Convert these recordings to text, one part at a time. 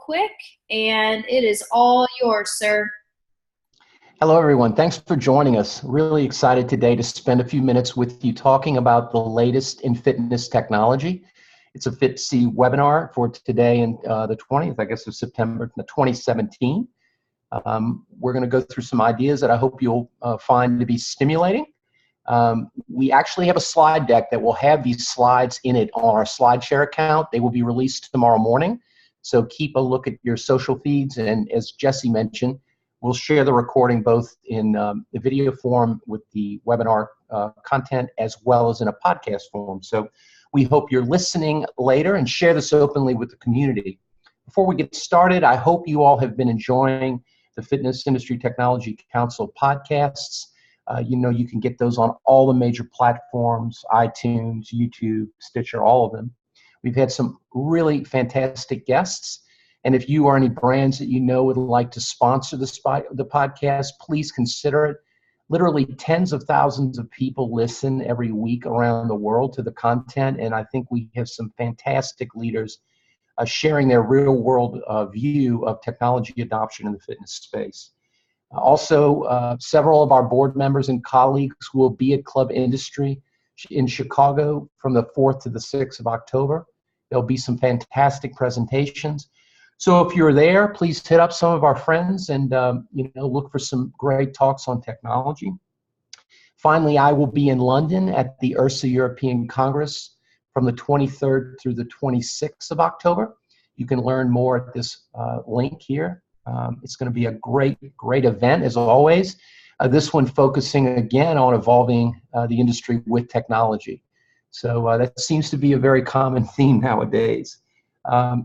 quick, and it is all yours, sir. Hello, everyone. Thanks for joining us. Really excited today to spend a few minutes with you talking about the latest in fitness technology. It's a FitC webinar for today and the 20th, I guess, of September 2017. We're going to go through some ideas that I hope you'll find to be stimulating. We actually have a slide deck that will have these slides in it on our SlideShare account. They will be released tomorrow morning. So keep a look at your social feeds, and as Jesse mentioned, we'll share the recording both in the video form with the webinar content as well as in a podcast form. So we hope you're listening later and share this openly with the community. Before we get started, I hope you all have been enjoying the Fitness Industry Technology Council podcasts. You know, you can get those on all the major platforms, iTunes, YouTube, Stitcher, all of them. We've had some really fantastic guests. And if you are any brands that you know would like to sponsor the podcast, please consider it. Literally tens of thousands of people listen every week around the world to the content, and I think we have some fantastic leaders sharing their real-world view of technology adoption in the fitness space. Also, several of our board members and colleagues will be at Club Industry in Chicago from the 4th to the 6th of October. There'll be some fantastic presentations. So if you're there, please hit up some of our friends and look for some great talks on technology. Finally, I will be in London at the URSA European Congress from the 23rd through the 26th of October. You can learn more at this link here. It's going to be a great event, as always. This one focusing again on evolving the industry with technology. So that seems to be a very common theme nowadays.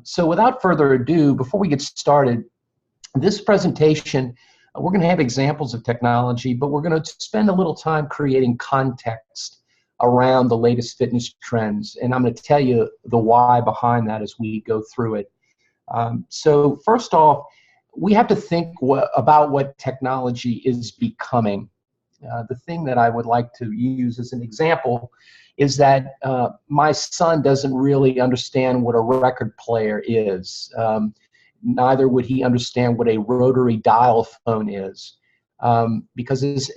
So without further ado, before we get started, this presentation, we're going to have examples of technology, but we're going to spend a little time creating context around the latest fitness trends. And I'm going to tell you the why behind that as we go through it. So first off, we have to think about what technology is becoming. The thing that I would like to use as an example is that my son doesn't really understand what a record player is. Neither would he understand what a rotary dial phone is. Because as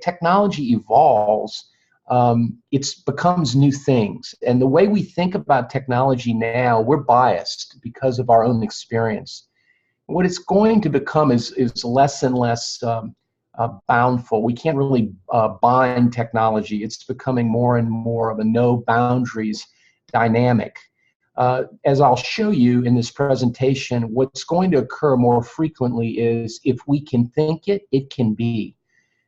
technology evolves, it becomes new things. And the way we think about technology now, we're biased because of our own experience. What it's going to become is less and less boundful. We can't really bind technology. It's becoming more and more of a no boundaries dynamic. As I'll show you in this presentation, what's going to occur more frequently is if we can think it, it can be.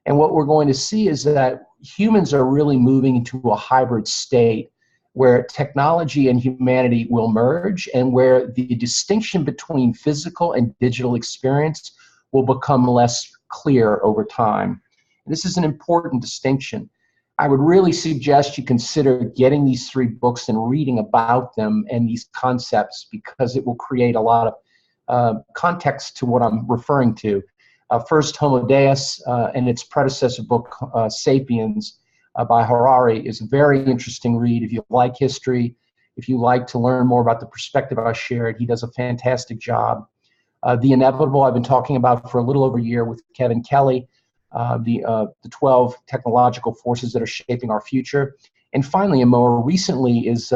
And what we're going to see is that humans are really moving into a hybrid state where technology and humanity will merge, and where the distinction between physical and digital experience will become less clear over time. This is an important distinction. I would really suggest you consider getting these 3 books and reading about them and these concepts, because it will create a lot of context to what I'm referring to. First, Homo Deus and its predecessor book, Sapiens, by Harari, is a very interesting read. If you like history, if you like to learn more about the perspective I shared, he does a fantastic job. The Inevitable, I've been talking about for a little over a year with Kevin Kelly, the 12 technological forces that are shaping our future. And finally, and more recently, is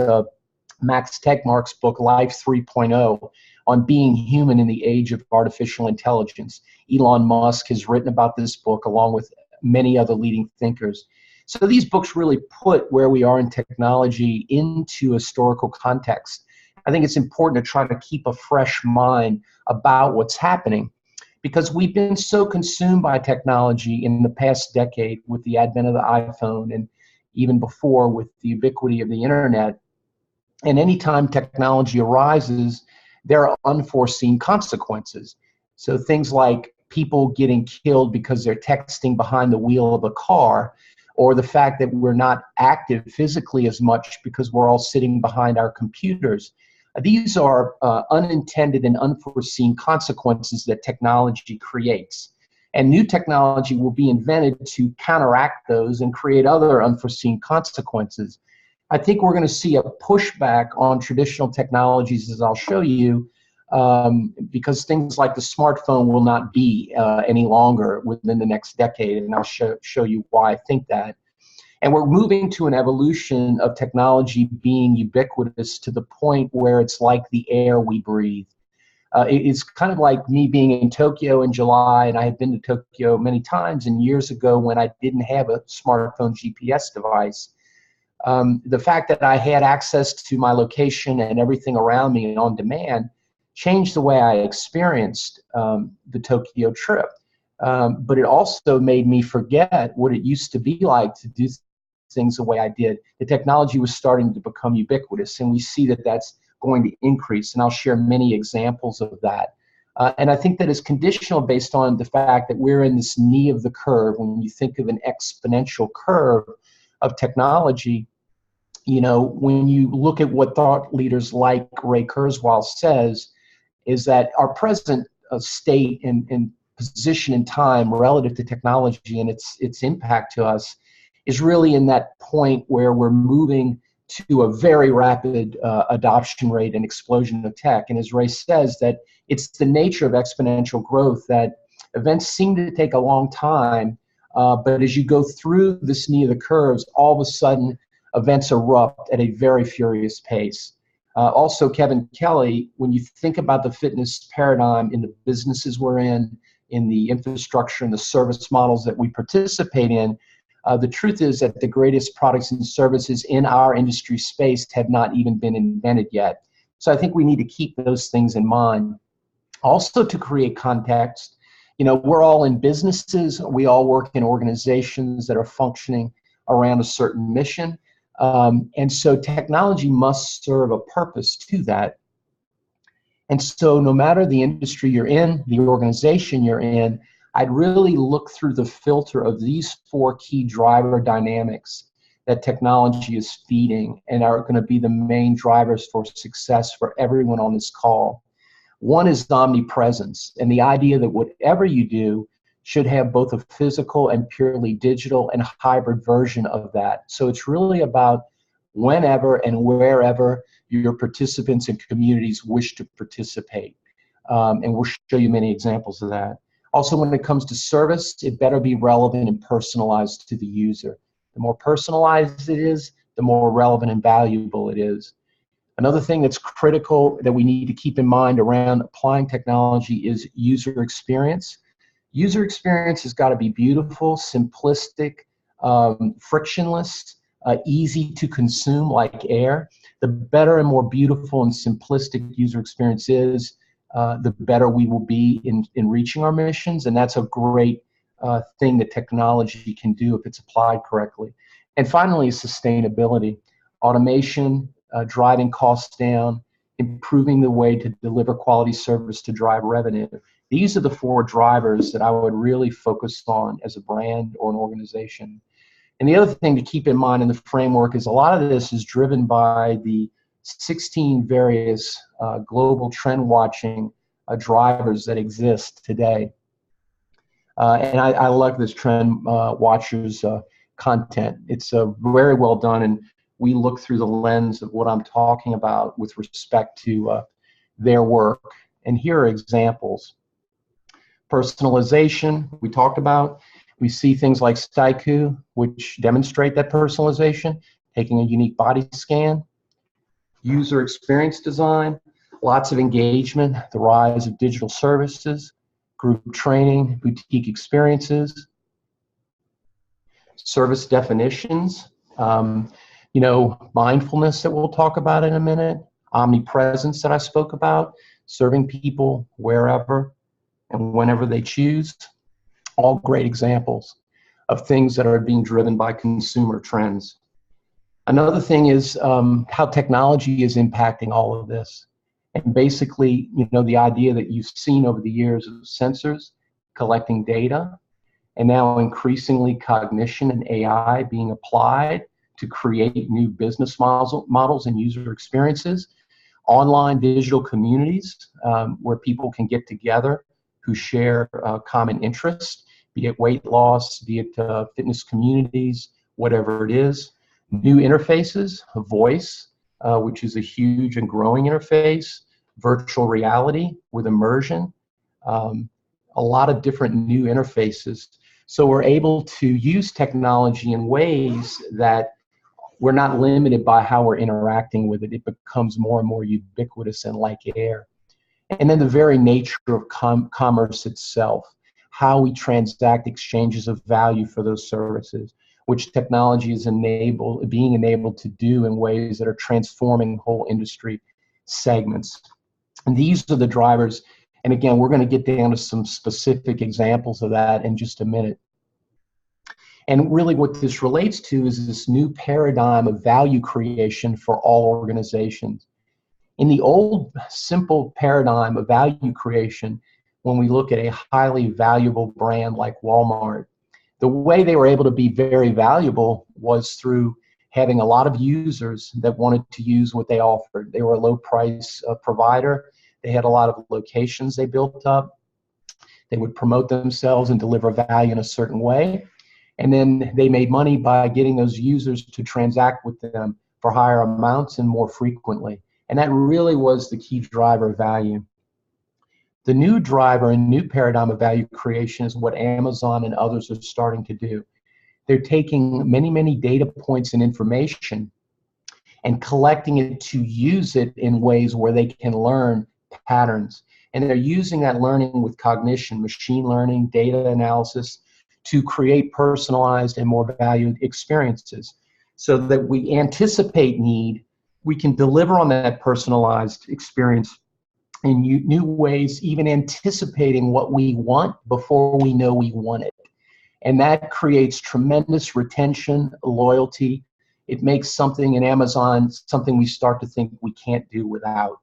Max Tegmark's book, Life 3.0, on being human in the age of artificial intelligence. Elon Musk has written about this book along with many other leading thinkers. So these books really put where we are in technology into historical context. I think it's important to try to keep a fresh mind about what's happening, because we've been so consumed by technology in the past decade with the advent of the iPhone, and even before with the ubiquity of the internet. And anytime technology arises, there are unforeseen consequences. So things like people getting killed because they're texting behind the wheel of a car, or the fact that we're not active physically as much because we're all sitting behind our computers. These are unintended and unforeseen consequences that technology creates. And new technology will be invented to counteract those and create other unforeseen consequences. I think we're going to see a pushback on traditional technologies, as I'll show you, because things like the smartphone will not be any longer within the next decade, and I'll show you why I think that. And we're moving to an evolution of technology being ubiquitous to the point where it's like the air we breathe. It's kind of like me being in Tokyo in July, and I had been to Tokyo many times, and years ago when I didn't have a smartphone GPS device, the fact that I had access to my location and everything around me on demand changed the way I experienced the Tokyo trip. But it also made me forget what it used to be like to do things the way I did. The technology was starting to become ubiquitous, and we see that that's going to increase, and I'll share many examples of that. And I think that is conditional based on the fact that we're in this knee of the curve. When you think of an exponential curve of technology, you know, when you look at what thought leaders like Ray Kurzweil says, is that our present state and position in time relative to technology and its impact to us is really in that point where we're moving to a very rapid adoption rate and explosion of tech. And as Ray says, that it's the nature of exponential growth that events seem to take a long time, but as you go through this knee of the curves, all of a sudden events erupt at a very furious pace. Also, Kevin Kelly, when you think about the fitness paradigm in the businesses we're in the infrastructure and the service models that we participate in, the truth is that the greatest products and services in our industry space have not even been invented yet. So I think we need to keep those things in mind. Also, to create context, you know, we're all in businesses, we all work in organizations that are functioning around a certain mission. And so technology must serve a purpose to that. And so no matter the industry you're in, the organization you're in, I'd really look through the filter of these four key driver dynamics that technology is feeding and are going to be the main drivers for success for everyone on this call. One is omnipresence, and the idea that whatever you do should have both a physical and purely digital and hybrid version of that. So it's really about whenever and wherever your participants and communities wish to participate. And we'll show you many examples of that. Also, when it comes to service, it better be relevant and personalized to the user. The more personalized it is, the more relevant and valuable it is. Another thing that's critical that we need to keep in mind around applying technology is user experience. User experience has got to be beautiful, simplistic, frictionless, easy to consume like air. The better and more beautiful and simplistic user experience is, the better we will be in reaching our missions, and that's a great thing that technology can do if it's applied correctly. And finally, sustainability. Automation, driving costs down, improving the way to deliver quality service to drive revenue. These are the four drivers that I would really focus on as a brand or an organization. And the other thing to keep in mind in the framework is a lot of this is driven by the 16 various global trend watching drivers that exist today. And I love this trend watchers content. It's very well done, and we look through the lens of what I'm talking about with respect to their work. And here are examples. Personalization, we talked about. We see things like Staiku, which demonstrate that personalization, taking a unique body scan. User experience design, lots of engagement, the rise of digital services, group training, boutique experiences. Service definitions, you know, mindfulness that we'll talk about in a minute, omnipresence that I spoke about, serving people wherever and whenever they choose. All great examples of things that are being driven by consumer trends. Another thing is how technology is impacting all of this. And basically, you know, the idea that you've seen over the years of sensors collecting data, and now increasingly cognition and AI being applied to create new business models and user experiences. Online digital communities where people can get together who share common interests, be it weight loss, be it fitness communities, whatever it is. New interfaces, voice, which is a huge and growing interface, virtual reality with immersion, a lot of different new interfaces. So we're able to use technology in ways that we're not limited by how we're interacting with it. It becomes more and more ubiquitous and like air. And then the very nature of commerce itself, how we transact exchanges of value for those services, which technology is being enabled to do in ways that are transforming whole industry segments. And these are the drivers. And again, we're going to get down to some specific examples of that in just a minute. And really what this relates to is this new paradigm of value creation for all organizations. In the old simple paradigm of value creation, when we look at a highly valuable brand like Walmart, the way they were able to be very valuable was through having a lot of users that wanted to use what they offered. They were a low price provider. They had a lot of locations they built up. They would promote themselves and deliver value in a certain way. And then they made money by getting those users to transact with them for higher amounts and more frequently. And that really was the key driver of value. The new driver and new paradigm of value creation is what Amazon and others are starting to do. They're taking many, many data points and information and collecting it to use it in ways where they can learn patterns. And they're using that learning with cognition, machine learning, data analysis to create personalized and more valued experiences so that we anticipate need, we can deliver on that personalized experience in new ways, even anticipating what we want before we know we want it. And that creates tremendous retention, loyalty. It makes something in Amazon something we start to think we can't do without.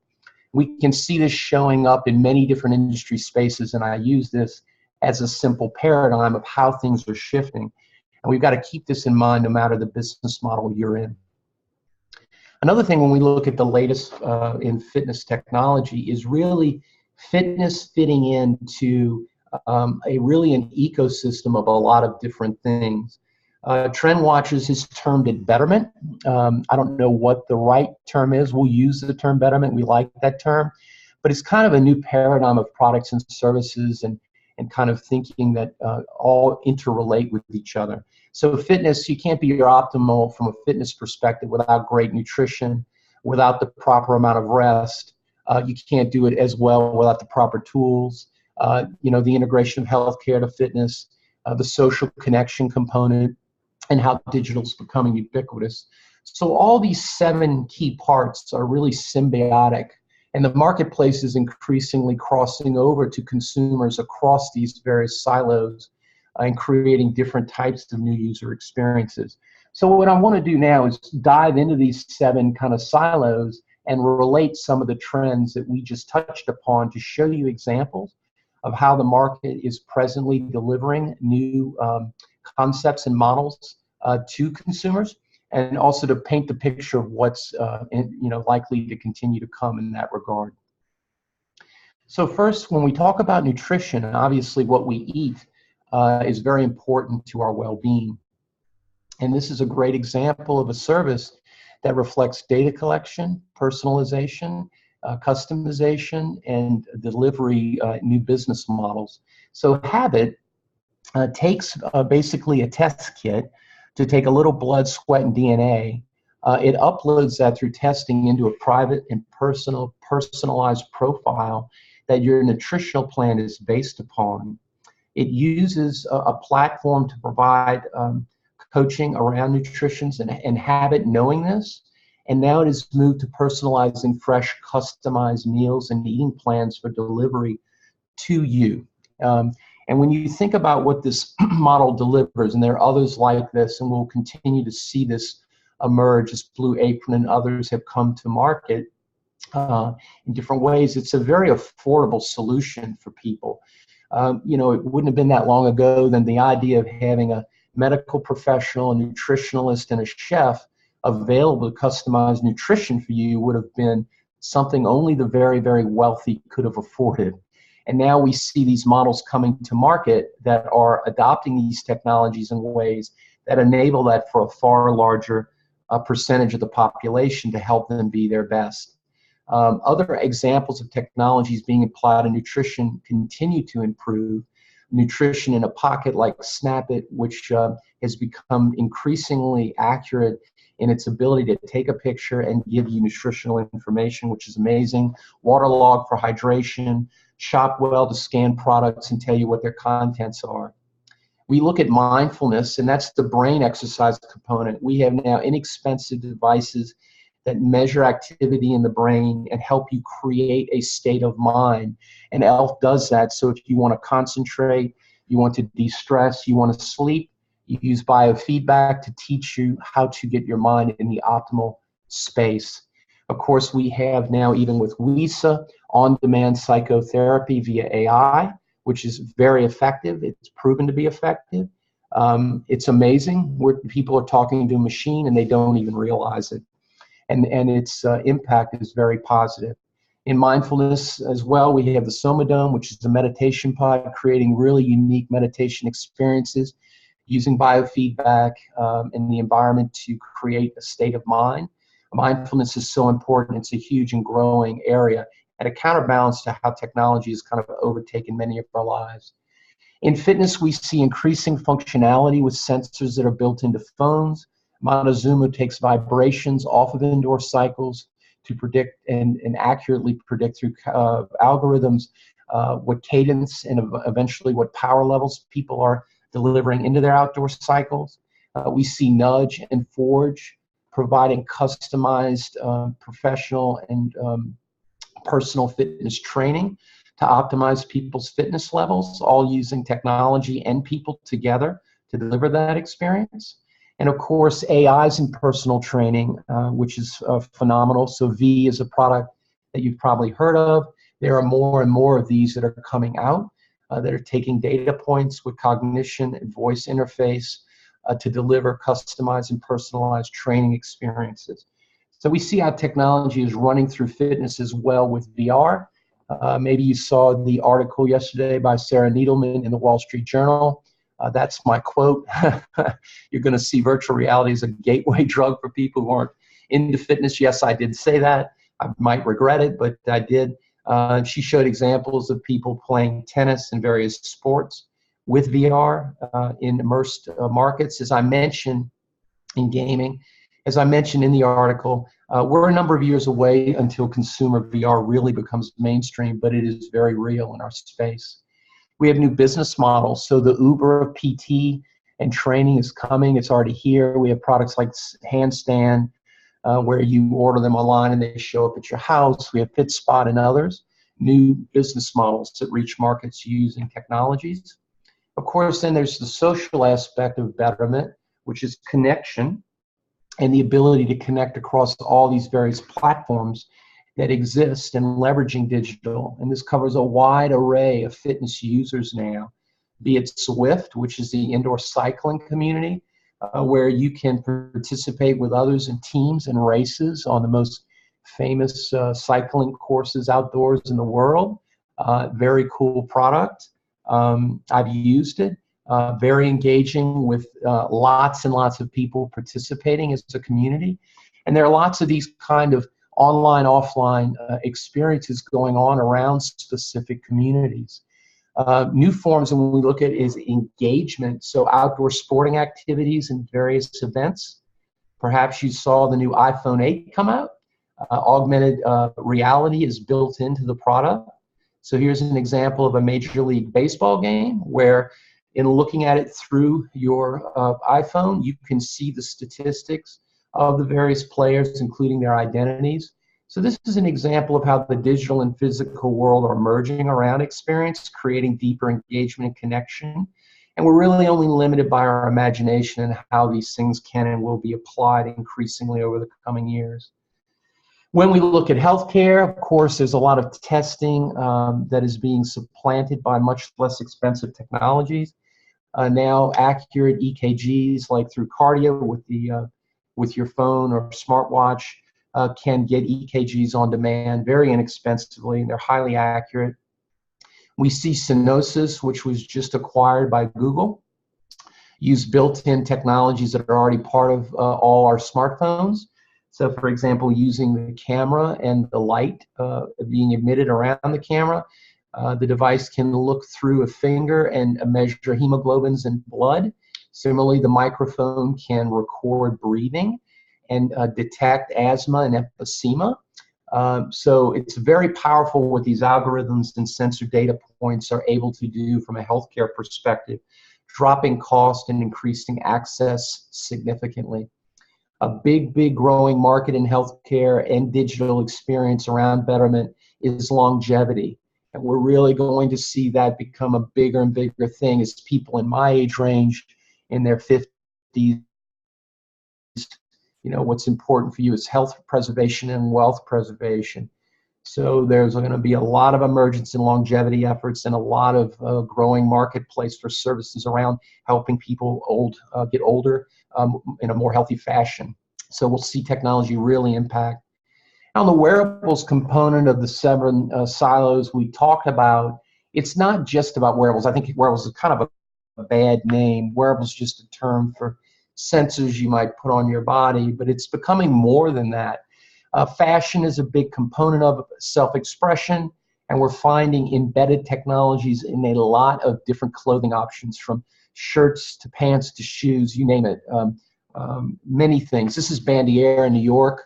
We can see this showing up in many different industry spaces, and I use this as a simple paradigm of how things are shifting. And we've got to keep this in mind no matter the business model you're in. Another thing when we look at the latest in fitness technology is really fitness fitting into an ecosystem of a lot of different things. Trend Watchers has termed it betterment. I don't know what the right term is. We'll use the term betterment. We like that term. But it's kind of a new paradigm of products and services and kind of thinking that all interrelate with each other. So fitness, you can't be your optimal from a fitness perspective without great nutrition, without the proper amount of rest. You can't do it as well without the proper tools. The integration of healthcare to fitness, the social connection component, and how digital is becoming ubiquitous. So all these 7 key parts are really symbiotic. And the marketplace is increasingly crossing over to consumers across these various silos and creating different types of new user experiences. So what I want to do now is dive into these 7 kind of silos and relate some of the trends that we just touched upon to show you examples of how the market is presently delivering new concepts and models to consumers, and also to paint the picture of what's likely to continue to come in that regard. So first, when we talk about nutrition, obviously what we eat is very important to our well-being. And this is a great example of a service that reflects data collection, personalization, customization, and delivery new business models. So Habit takes basically a test kit to take a little blood, sweat, and DNA. It uploads that through testing into a private and personalized profile that your nutritional plan is based upon. It uses a platform to provide coaching around nutrition and habit knowing this. And now it has moved to personalizing fresh, customized meals and eating plans for delivery to you. And when you think about what this model delivers, and there are others like this, and we'll continue to see this emerge as Blue Apron and others have come to market in different ways, it's a very affordable solution for people. It wouldn't have been that long ago than the idea of having a medical professional, a nutritionalist, and a chef available to customize nutrition for you would have been something only the very, very wealthy could have afforded. And now we see these models coming to market that are adopting these technologies in ways that enable that for a far larger percentage of the population to help them be their best. Other examples of technologies being applied in nutrition continue to improve. Nutrition in a pocket like Snap It, which has become increasingly accurate in its ability to take a picture and give you nutritional information, which is amazing. Waterlog for hydration, Shopwell to scan products and tell you what their contents are. We look at mindfulness, and that's the brain exercise component. We have now inexpensive devices that measure activity in the brain and help you create a state of mind. And ELF does that. So if you want to concentrate, you want to de-stress, you want to sleep, you use biofeedback to teach you how to get your mind in the optimal space. Of course, we have now, even with WISA, on-demand psychotherapy via AI, which is very effective. It's proven to be effective. It's amazing where people are talking to a machine and they don't even realize it. And its impact is very positive. In mindfulness as well, we have the Somadome, which is a meditation pod, creating really unique meditation experiences using biofeedback in the environment to create a state of mind. Mindfulness is so important. It's a huge and growing area and a counterbalance to how technology has kind of overtaken many of our lives. In fitness, we see increasing functionality with sensors that are built into phones. Montezuma takes vibrations off of indoor cycles to predict and accurately predict through algorithms what cadence and eventually what power levels people are delivering into their outdoor cycles. We see Nudge and Forge providing customized professional and personal fitness training to optimize people's fitness levels, all using technology and people together to deliver that experience. And of course, AIs in personal training, which is phenomenal. So V is a product that you've probably heard of. There are more and more of these that are coming out that are taking data points with cognition and voice interface to deliver customized and personalized training experiences. So we see how technology is running through fitness as well with VR. Maybe you saw the article yesterday by Sarah Needleman in the Wall Street Journal. That's my quote. You're going to see virtual reality as a gateway drug for people who aren't into fitness. Yes, I did say that. I might regret it, but I did. She showed examples of people playing tennis and various sports with VR in immersed markets. As I mentioned in gaming, as I mentioned in the article, we're a number of years away until consumer VR really becomes mainstream, but it is very real in our space. We have new business models. So the Uber of PT and training is coming. It's already here. We have products like Handstand, where you order them online and they show up at your house. We have FitSpot and others. New business models that reach markets using technologies. Of course, then there's the social aspect of betterment, which is connection and the ability to connect across all these various platforms that exist and leveraging digital. And this covers a wide array of fitness users now, be it Swift, which is the indoor cycling community, where you can participate with others in teams and races on the most famous cycling courses outdoors in the world. Very cool product. I've used it. Very engaging with lots and lots of people participating as a community. And there are lots of these kind of online, offline experiences going on around specific communities. New forms, and when we look at is engagement, so outdoor sporting activities and various events. Perhaps you saw the new iPhone 8 come out. Augmented reality is built into the product. So here's an example of a Major League Baseball game where in looking at it through your iPhone, you can see the statistics of the various players, including their identities. So this is an example of how the digital and physical world are merging around experience, creating deeper engagement and connection. And we're really only limited by our imagination and how these things can and will be applied increasingly over the coming years. When we look at healthcare, of course, there's a lot of testing that is being supplanted by much less expensive technologies. Now, accurate EKGs, like through cardio with your phone or smartwatch, can get EKGs on demand very inexpensively, and they're highly accurate. We see Synosis, which was just acquired by Google, use built-in technologies that are already part of all our smartphones So, for example, using the camera and the light being emitted around the camera, the device can look through a finger and measure hemoglobins and blood. Similarly, the microphone can record breathing and detect asthma and emphysema. So it's very powerful what these algorithms and sensor data points are able to do from a healthcare perspective, dropping cost and increasing access significantly. A big growing market in healthcare and digital experience around betterment is longevity. And we're really going to see that become a bigger and bigger thing as people in my age range, in their 50s, what's important for you is health preservation and wealth preservation. So there's going to be a lot of emergence in longevity efforts and a lot of growing marketplace for services around helping people get older in a more healthy fashion. So we'll see technology really impact. On the wearables component of the seven silos we talked about, it's not just about wearables. I think wearables is kind of a bad name. Wearables is just a term for sensors you might put on your body, but it's becoming more than that. Fashion is a big component of self-expression, and we're finding embedded technologies in a lot of different clothing options, from shirts to pants to shoes, you name it, many things. This is Bandier in New York.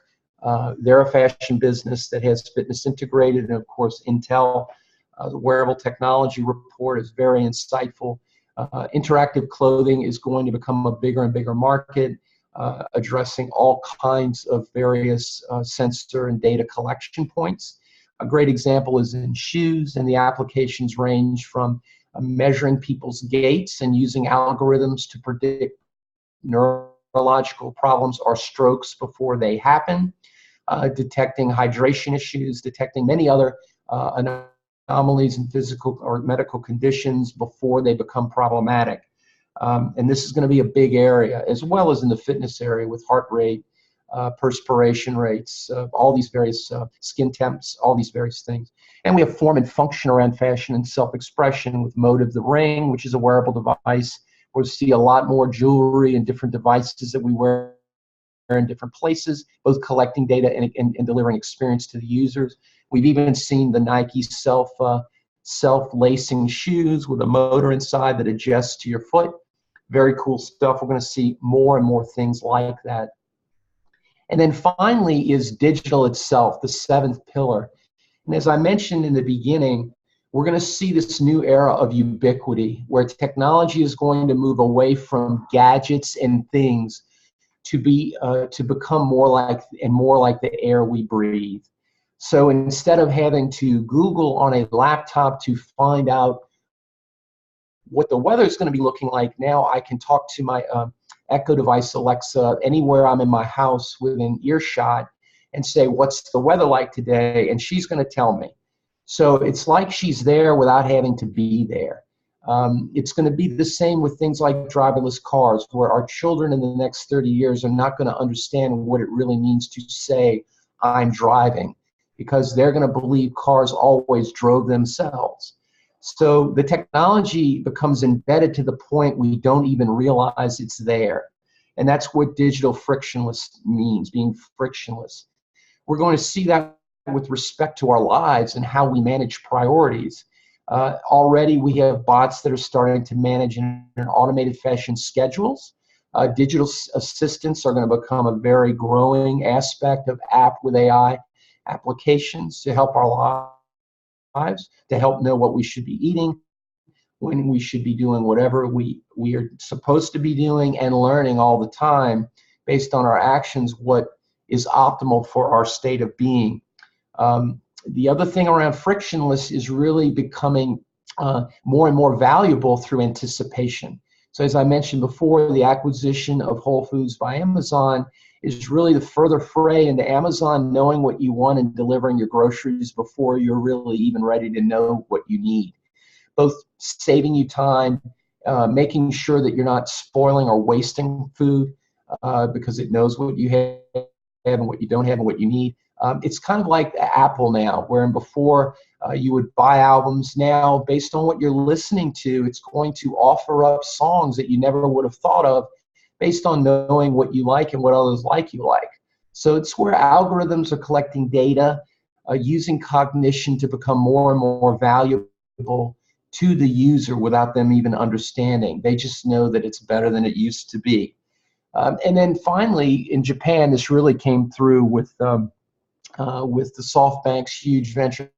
They're a fashion business that has fitness integrated, and of course Intel, the wearable technology report is very insightful. Interactive clothing is going to become a bigger and bigger market, addressing all kinds of various sensor and data collection points. A great example is in shoes, and the applications range from measuring people's gaits and using algorithms to predict neurological problems or strokes before they happen, detecting hydration issues, detecting many other anomalies in physical or medical conditions before they become problematic. And this is going to be a big area, as well as in the fitness area with heart rate, perspiration rates, all these various skin temps, all these various things. And we have form and function around fashion and self-expression with Motive the Ring, which is a wearable device. We'll see a lot more jewelry and different devices that we wear in different places, both collecting data and delivering experience to the users. We've even seen the Nike self-lacing shoes with a motor inside that adjusts to your foot. Very cool stuff. We're going to see more and more things like that. And then finally is digital itself, the seventh pillar. And as I mentioned in the beginning, we're going to see this new era of ubiquity, where technology is going to move away from gadgets and things to become more like the air we breathe. So instead of having to Google on a laptop to find out what the weather is going to be looking like, now I can talk to my Echo device, Alexa, anywhere I'm in my house within earshot and say, what's the weather like today? And she's going to tell me. So it's like she's there without having to be there. It's going to be the same with things like driverless cars, where our children in the next 30 years are not going to understand what it really means to say, I'm driving, because they're going to believe cars always drove themselves. So the technology becomes embedded to the point we don't even realize it's there. And that's what digital frictionless means, being frictionless. We're going to see that with respect to our lives and how we manage priorities. Already we have bots that are starting to manage in an automated fashion schedules. Digital assistants are going to become a very growing aspect of app with AI applications to help our lives, to help know what we should be eating, when we should be doing whatever we are supposed to be doing, and learning all the time based on our actions what is optimal for our state of being. The other thing around frictionless is really becoming more and more valuable through anticipation. So as I mentioned before, the acquisition of Whole Foods by Amazon is really the further fray into Amazon knowing what you want and delivering your groceries before you're really even ready to know what you need. Both saving you time, making sure that you're not spoiling or wasting food because it knows what you have and what you don't have and what you need. It's kind of like Apple now, wherein before you would buy albums. Now, based on what you're listening to, it's going to offer up songs that you never would have thought of based on knowing what you like and what others like you like. So it's where algorithms are collecting data, using cognition to become more and more valuable to the user without them even understanding. They just know that it's better than it used to be. And then finally, in Japan, this really came through with the SoftBank's huge venture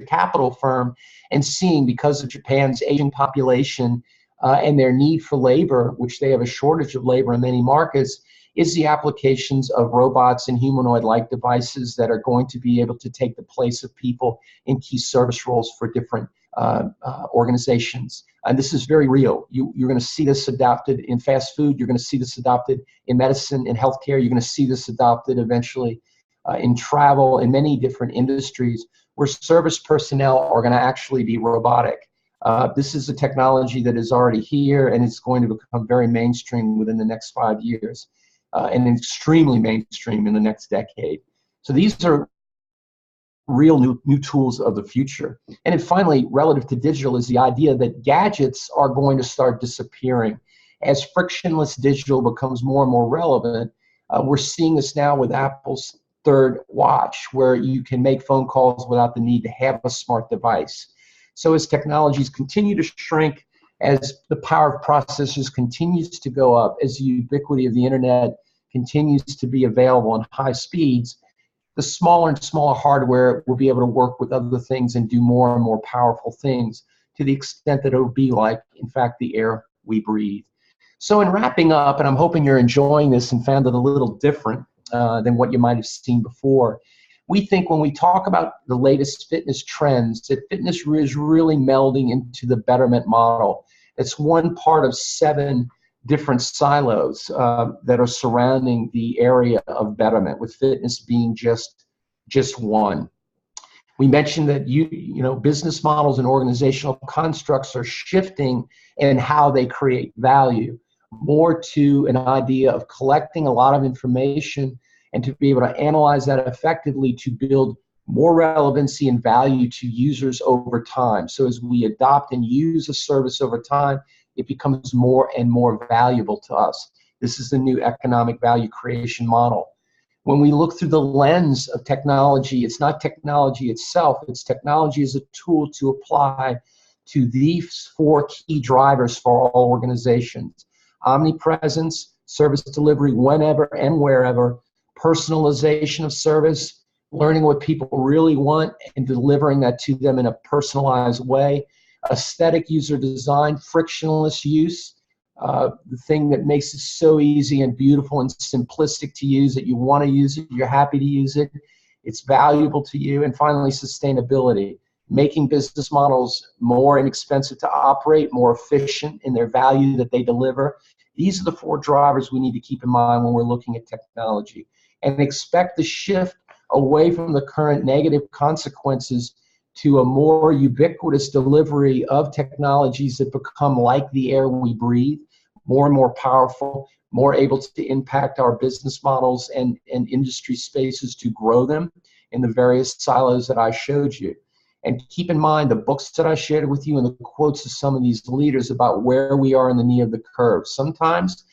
capital firm, and seeing, because of Japan's aging population and their need for labor, which they have a shortage of labor in many markets, is the applications of robots and humanoid-like devices that are going to be able to take the place of people in key service roles for different organizations. And this is very real. You're going to see this adopted in fast food. You're going to see this adopted in medicine, in healthcare. You're going to see this adopted eventually in travel, in many different industries, where service personnel are going to actually be robotic. This is a technology that is already here, and it's going to become very mainstream within the next 5 years, and extremely mainstream in the next decade. So these are real new tools of the future. And then finally, relative to digital, is the idea that gadgets are going to start disappearing. As frictionless digital becomes more and more relevant, we're seeing this now with Apple's third watch, where you can make phone calls without the need to have a smart device. So as technologies continue to shrink, as the power of processors continues to go up, as the ubiquity of the internet continues to be available in high speeds, the smaller and smaller hardware will be able to work with other things and do more and more powerful things, to the extent that it will be like, in fact, the air we breathe. So in wrapping up, and I'm hoping you're enjoying this and found it a little different than what you might have seen before, we think when we talk about the latest fitness trends, that fitness is really melding into the betterment model. It's one part of 7 different silos that are surrounding the area of betterment, with fitness being just one. We mentioned that business models and organizational constructs are shifting in how they create value, more to an idea of collecting a lot of information and to be able to analyze that effectively to build more relevancy and value to users over time. So as we adopt and use a service over time, it becomes more and more valuable to us. This is the new economic value creation model. When we look through the lens of technology, it's not technology itself, it's technology as a tool to apply to these 4 key drivers for all organizations: omnipresence, service delivery whenever and wherever, personalization of service, learning what people really want and delivering that to them in a personalized way, aesthetic user design, frictionless use, the thing that makes it so easy and beautiful and simplistic to use that you want to use it, you're happy to use it, it's valuable to you. And finally, sustainability, making business models more inexpensive to operate, more efficient in their value that they deliver. These are the 4 drivers we need to keep in mind when we're looking at technology, and expect the shift away from the current negative consequences to a more ubiquitous delivery of technologies that become like the air we breathe, more and more powerful, more able to impact our business models and industry spaces to grow them in the various silos that I showed you. And keep in mind the books that I shared with you and the quotes of some of these leaders about where we are in the knee of the curve. Sometimes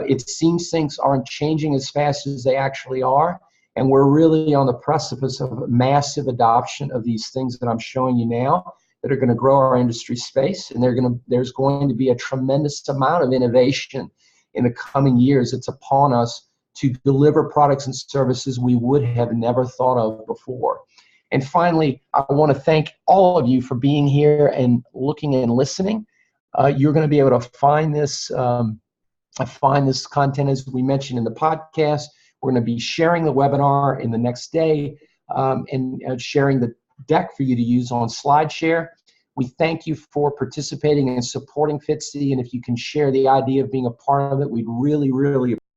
it seems things aren't changing as fast as they actually are, and we're really on the precipice of massive adoption of these things that I'm showing you now that are going to grow our industry space, and there's going to be a tremendous amount of innovation in the coming years. It's upon us to deliver products and services we would have never thought of before. And finally, I want to thank all of you for being here and looking and listening. You're going to be able to find this content, as we mentioned, in the podcast. We're going to be sharing the webinar in the next day and sharing the deck for you to use on SlideShare. We thank you for participating and supporting FITSE, and if you can share the idea of being a part of it, we'd really, really